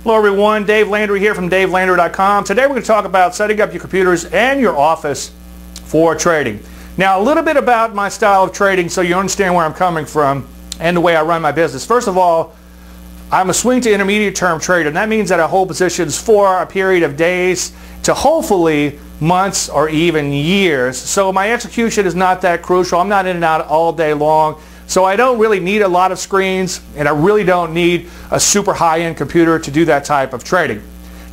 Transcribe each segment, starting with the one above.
Hello everyone, Dave Landry here from DaveLandry.com. Today we're going to talk about setting up your computers and your office for trading. Now a little bit about my style of trading so you understand where I'm coming from and the way I run my business. First of all, I'm a swing to intermediate term trader, and that means that I hold positions for a period of days to hopefully months or even years. So my execution is not that crucial. I'm not in and out all day long. So I don't really need a lot of screens, and I really don't need a super high-end computer to do that type of trading.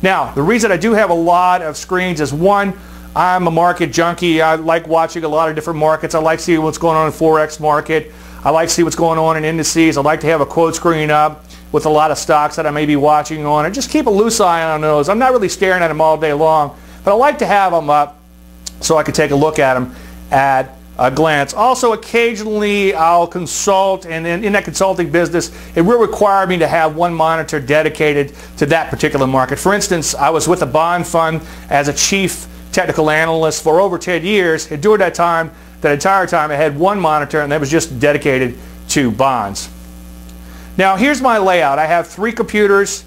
Now, the reason I do have a lot of screens is, one, I'm a market junkie. I like watching a lot of different markets. I like seeing what's going on in the Forex market. I like to see what's going on in indices. I like to have a quote screen up with a lot of stocks that I may be watching on, and just keep a loose eye on those. I'm not really staring at them all day long, but I like to have them up so I can take a look at them at a glance. Also, occasionally I'll consult, and in that consulting business, it will require me to have one monitor dedicated to that particular market. For instance, I was with a bond fund as a chief technical analyst for over 10 years, and during that entire time, I had one monitor, and that was just dedicated to bonds. Now, here's my layout. I have 3 computers,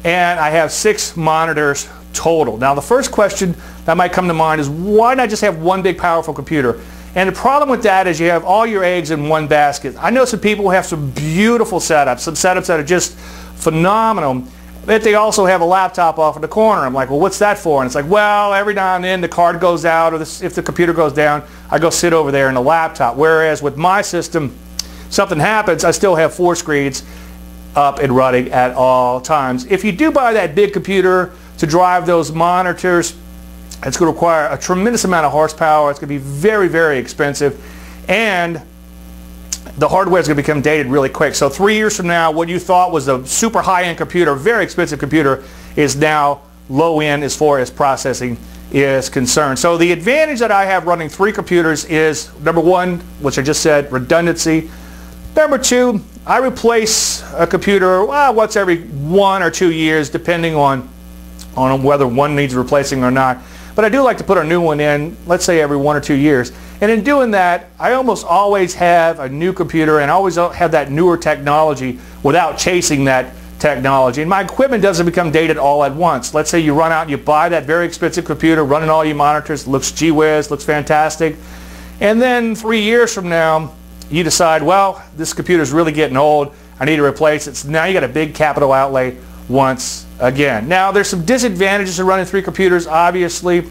and I have 6 monitors total. Now, the first question that might come to mind is, why not just have one big, powerful computer? And the problem with that is you have all your eggs in one basket. I know some people who have some beautiful setups, some setups that are just phenomenal, but they also have a laptop off in the corner. I'm like, well, what's that for? And it's like, well, every now and then the card goes out, or if the computer goes down, I go sit over there in the laptop. Whereas with my system, something happens, I still have 4 screens up and running at all times. If you do buy that big computer to drive those monitors, it's going to require a tremendous amount of horsepower. It's going to be very, very expensive, and the hardware is going to become dated really quick. So 3 years from now, what you thought was a super high-end computer, very expensive computer, is now low-end as far as processing is concerned. So the advantage that I have running 3 computers is, number 1, which I just said, redundancy. Number 2, I replace a computer once every 1 or 2 years, depending on whether one needs replacing or not. But I do like to put a new one in, let's say every 1 or 2 years. And in doing that, I almost always have a new computer and always have that newer technology without chasing that technology. And my equipment doesn't become dated all at once. Let's say you run out and you buy that very expensive computer, running all your monitors, looks gee whiz, looks fantastic. And then 3 years from now, you decide, well, this computer's really getting old, I need to replace it. So now you got a big capital outlay once again. Now, there's some disadvantages to running 3 computers. Obviously,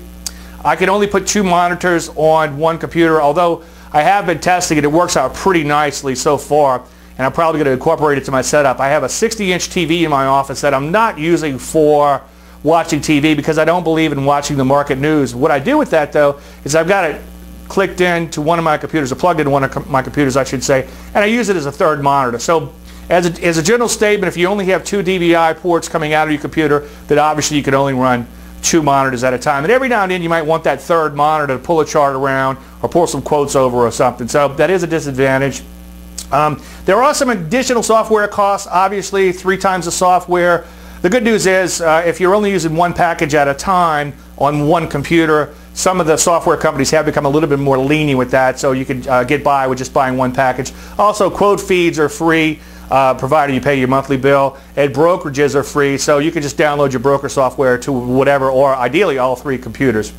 I can only put 2 monitors on one computer, although I have been testing it. It works out pretty nicely so far, and I'm probably going to incorporate it to my setup. I have a 60-inch TV in my office that I'm not using for watching TV because I don't believe in watching the market news. What I do with that, though, is I've got it clicked into one of my computers, or plugged into one of my computers, I should say, and I use it as a third monitor. So as a general statement, if you only have 2 DVI ports coming out of your computer, then obviously you can only run 2 monitors at a time. And every now and then you might want that third monitor to pull a chart around or pull some quotes over or something. So that is a disadvantage. There are some additional software costs, obviously 3 times the software. The good news is if you're only using one package at a time on one computer, some of the software companies have become a little bit more lenient with that, so you can get by with just buying one package. Also, quote feeds are free, provided you pay your monthly bill, and brokerages are free, so you can just download your broker software to whatever, or ideally all 3 computers.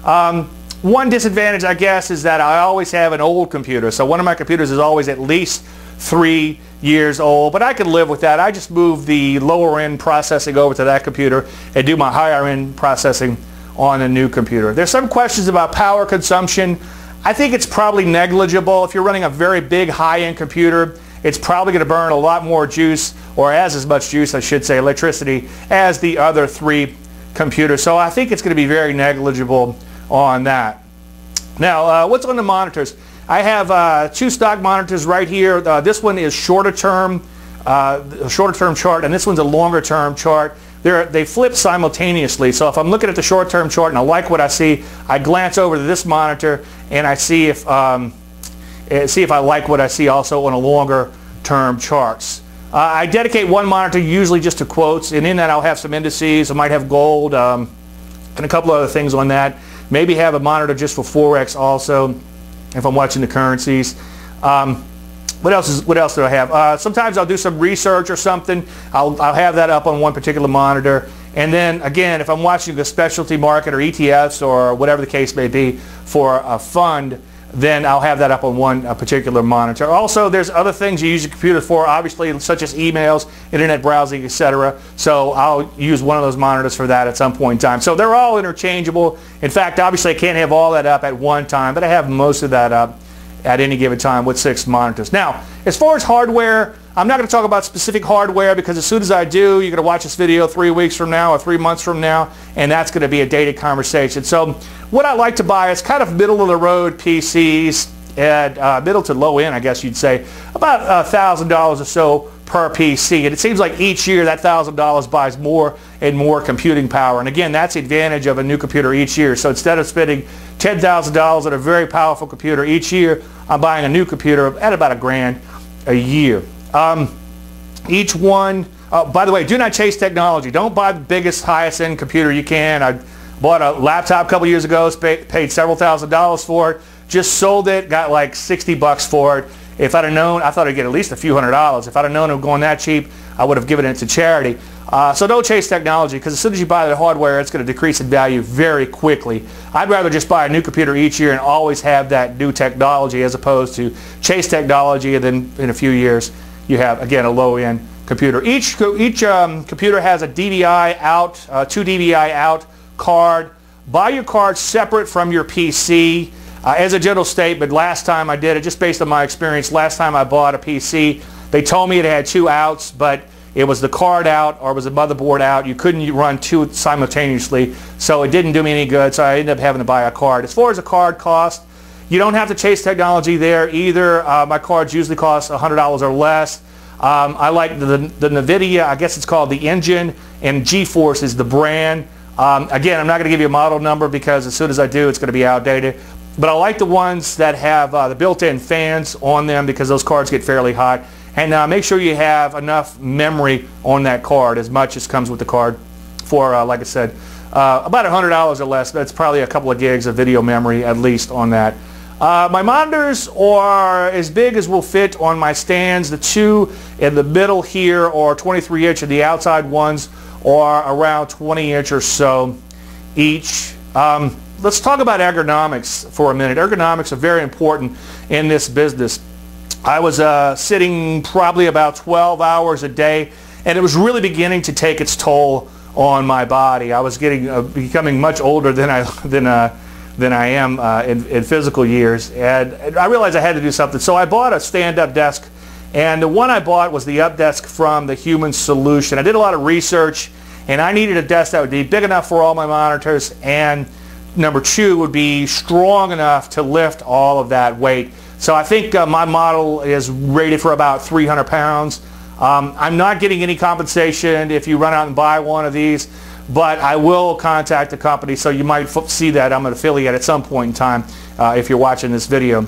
One disadvantage, I guess, is that I always have an old computer, so one of my computers is always at least 3 years old, but I can live with that. I just move the lower end processing over to that computer and do my higher end processing on a new computer. There's some questions about power consumption. I think it's probably negligible. If you're running a very big high-end computer, it's probably going to burn a lot more juice, or as much juice, I should say, electricity, as the other 3 computers. So I think it's going to be very negligible on that. Now, what's on the monitors? I have 2 stock monitors right here. This one is shorter term chart, and this one's a longer term chart. They flip simultaneously, so if I'm looking at the short-term chart and I like what I see, I glance over to this monitor and I see if I like what I see also on a longer-term charts. I dedicate one monitor usually just to quotes, and in that I'll have some indices. I might have gold and a couple other things on that. Maybe have a monitor just for Forex also if I'm watching the currencies. What else do I have? Sometimes I'll do some research or something. I'll have that up on one particular monitor. And then again, if I'm watching a specialty market or ETFs or whatever the case may be for a fund, then I'll have that up on one particular monitor. Also, there's other things you use your computer for, obviously, such as emails, internet browsing, etc. So I'll use one of those monitors for that at some point in time. So they're all interchangeable. In fact, obviously, I can't have all that up at one time, but I have most of that up at any given time with 6 monitors. Now, as far as hardware, I'm not going to talk about specific hardware because as soon as I do, you're going to watch this video 3 weeks from now or 3 months from now, and that's going to be a dated conversation. So what I like to buy is kind of middle-of-the-road PCs at middle to low end, I guess you'd say, about $1,000 or so per PC. And it seems like each year that $1,000 buys more and more computing power. And again, that's the advantage of a new computer each year. So instead of spending $10,000 on a very powerful computer each year, I'm buying a new computer at about $1,000 a year. Each one, by the way, do not chase technology. Don't buy the biggest, highest end computer you can. I bought a laptop a couple years ago, paid several $1,000s for it, just sold it, got like 60 bucks for it. If I'd have known, I thought I'd get at least a few $100s. If I'd have known it was going that cheap, I would have given it to charity. So don't chase technology, because as soon as you buy the hardware, it's going to decrease in value very quickly. I'd rather just buy a new computer each year and always have that new technology as opposed to chase technology and then in a few years you have, again, a low-end computer. Each computer has a DVI out, 2 DVI out card. Buy your card separate from your PC. As a general statement, last time I did it, just based on my experience, last time I bought a PC, they told me it had 2 outs, but it was the card out or it was the motherboard out. You couldn't run 2 simultaneously, so it didn't do me any good, so I ended up having to buy a card. As far as a card cost, you don't have to chase technology there either. My cards usually cost $100 or less. I like the NVIDIA, I guess it's called the Engine, and GeForce is the brand. Again, I'm not going to give you a model number because as soon as I do, it's going to be outdated. But I like the ones that have the built-in fans on them because those cards get fairly hot. And make sure you have enough memory on that card, as much as comes with the card, for, like I said, about $100 or less. That's probably a couple of gigs of video memory at least on that. My monitors are as big as will fit on my stands. The 2 in the middle here are 23-inch, and the outside ones are around 20-inch or so each. Let's talk about ergonomics for a minute. Ergonomics are very important in this business. I was sitting probably about 12 hours a day, and it was really beginning to take its toll on my body. I was becoming much older than I am in physical years, and I realized I had to do something. So I bought a stand-up desk, and the one I bought was the Up Desk from the Human Solution. I did a lot of research, and I needed a desk that would be big enough for all my monitors, and number 2 would be strong enough to lift all of that weight. So I think my model is rated for about 300 pounds. I'm not getting any compensation if you run out and buy one of these, but I will contact the company, so you might see that I'm an affiliate at some point in time if you're watching this video.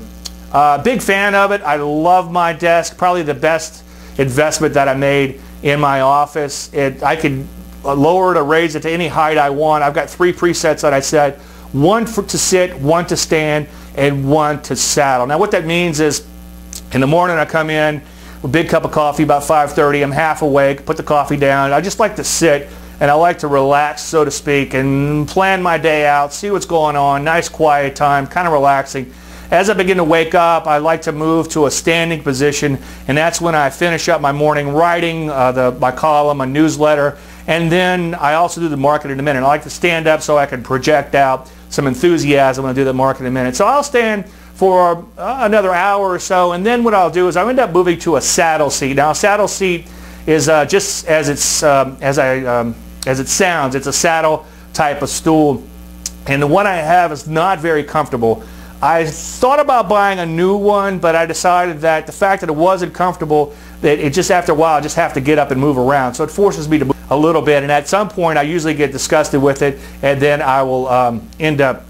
Big fan of it. I love my desk. Probably the best investment that I made in my office. I can lower it or raise it to any height I want. I've got 3 presets that I set. 1 to sit, 1 to stand, and 1 to saddle. Now what that means is in the morning I come in with a big cup of coffee about 5:30. I'm half awake, put the coffee down. I just like to sit and I like to relax, so to speak, and plan my day out, see what's going on. Nice quiet time, kind of relaxing. As I begin to wake up, I like to move to a standing position, and that's when I finish up my morning writing, my column, a newsletter, and then I also do the market in a minute. I like to stand up so I can project out some enthusiasm when I do the market in a minute. So I'll stand for another hour or so, and then what I'll do is I'll end up moving to a saddle seat. Now a saddle seat is just as it sounds. It's a saddle type of stool, and the one I have is not very comfortable. I thought about buying a new one, but I decided that the fact that it wasn't comfortable, that it just after a while I just have to get up and move around. So it forces me to move a little bit, and at some point I usually get disgusted with it, and then I will end up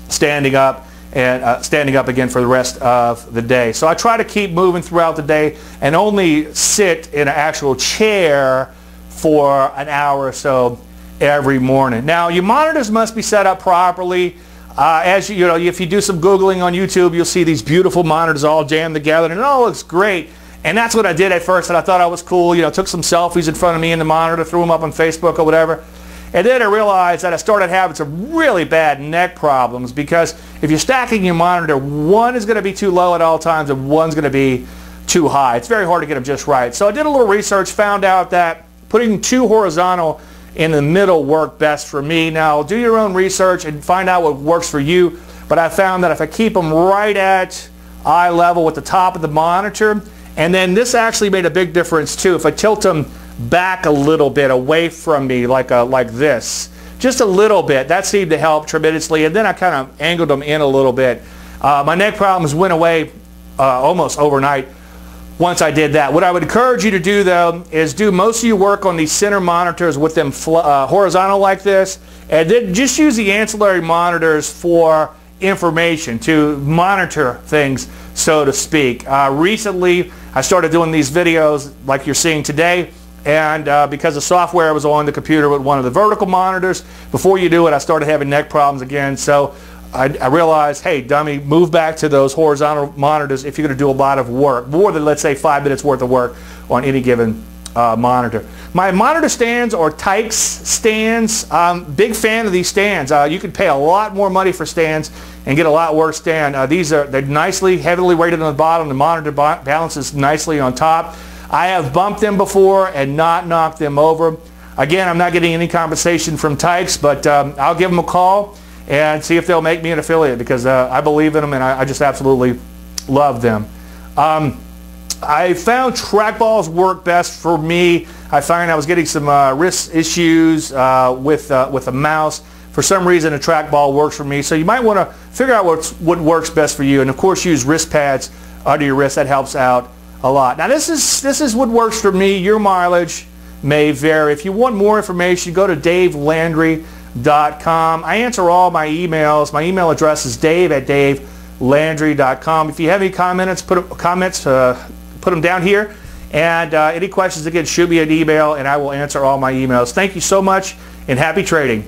standing up again for the rest of the day. So I try to keep moving throughout the day and only sit in an actual chair for an hour or so every morning. Now your monitors must be set up properly. As you know, if you do some Googling on YouTube, you'll see these beautiful monitors all jammed together, and it all looks great. And that's what I did at first, and I thought I was cool. You know, took some selfies in front of me in the monitor, threw them up on Facebook or whatever. And then I realized that I started having some really bad neck problems, because if you're stacking your monitor, one is going to be too low at all times and one's going to be too high. It's very hard to get them just right. So I did a little research, found out that putting two horizontal in the middle worked best for me. Now, do your own research and find out what works for you. But I found that if I keep them right at eye level with the top of the monitor, and then this actually made a big difference too. If I tilt them back a little bit away from me like this, just a little bit, that seemed to help tremendously. And then I kind of angled them in a little bit. My neck problems went away almost overnight once I did that. What I would encourage you to do, though, is do most of your work on these center monitors with them horizontal like this, and then just use the ancillary monitors for information, to monitor things, so to speak. Recently, I started doing these videos like you're seeing today, and because the software was on the computer with one of the vertical monitors, before you do it, I started having neck problems again. So I realized, hey, dummy, move back to those horizontal monitors if you're going to do a lot of work, more than, let's say, 5 minutes worth of work on any given monitor. My monitor stands are Tykes stands. Big fan of these stands. You can pay a lot more money for stands and get a lot worse stand. They're nicely, heavily weighted on the bottom. The monitor balances nicely on top. I have bumped them before and not knocked them over. Again, I'm not getting any compensation from Tykes, but I'll give them a call and see if they'll make me an affiliate, because I believe in them and I just absolutely love them. I found trackballs work best for me. I find I was getting some wrist issues with a mouse. For some reason, a trackball works for me. So you might want to figure out what works best for you, and of course, use wrist pads under your wrist. That helps out a lot. Now, this is what works for me. Your mileage may vary. If you want more information, go to DaveLandry.com. I answer all my emails. My email address is dave@davelandry.com. If you have any comments, put them down here. And any questions, again, shoot me an email and I will answer all my emails. Thank you so much and happy trading.